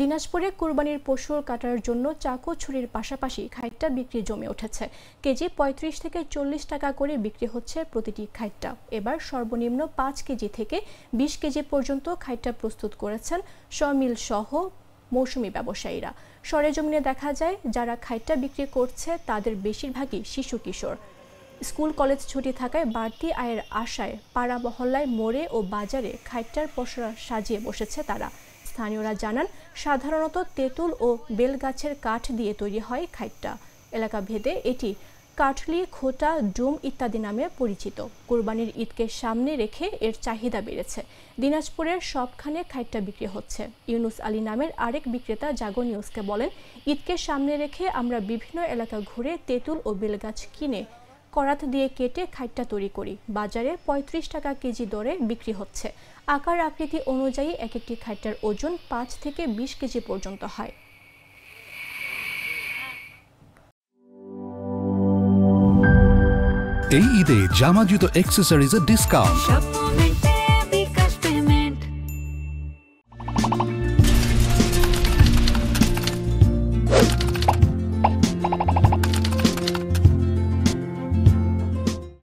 দিনাজপুরে কুরবানির পশুর কাটার জন্য চাকু ছুরির পাশাপাশি খাইট্টা বিক্রি জমে উঠেছে। কেজি ৩৫ থেকে ৪০ টাকা করে বিক্রি হচ্ছে প্রতিটি খাইট্টা। এবার সর্বনিম্ন ৫ কেজি থেকে ২০ কেজি পর্যন্ত খাইট্টা প্রস্তুত করেছেন সমিল সহ মৌসুমি ব্যবসায়ীরা। সরেজমিনে দেখা যায়, যারা খাইট্টা বিক্রি করছে তাদের বেশিরভাগই শিশু কিশোর। স্কুল কলেজ ছুটি থাকায় বাড়তি আয়ের আশায় পাড়া মহল্লায় মোড়ে ও বাজারে খাইট্টার পসরা সাজিয়ে বসেছে তারা। স্থানীয়রা জানান, সাধারণত তেঁতুল ও বেলগাছের কাঠ দিয়ে তৈরি হয় খাইট্টা। এলাকা ভেদে এটি কাঠলি, খোটা, ডুম ইত্যাদি নামে পরিচিত। কুরবানির ঈদকে সামনে রেখে এর চাহিদা বেড়েছে। দিনাজপুরের সবখানে খাইট্টা বিক্রি হচ্ছে। ইউনুস আলী নামের আরেক বিক্রেতা জাগো নিউজকে বলেন, ঈদকে সামনে রেখে আমরা বিভিন্ন এলাকা ঘুরে তেঁতুল ও বেলগাছ কিনে করাত দিয়ে কেটে খাইট্টা তৈরি করি। বাজারে ৩৫ টাকা কেজি দরে বিক্রি হচ্ছে। আকার আকৃতি অনুযায়ী এক একটি খাইট্টার ওজন ৫ থেকে ২০ কেজি পর্যন্ত হয়। এই ঈদে জামা জুতো অ্যাক্সেসরিজের ডিসকাউন্ট।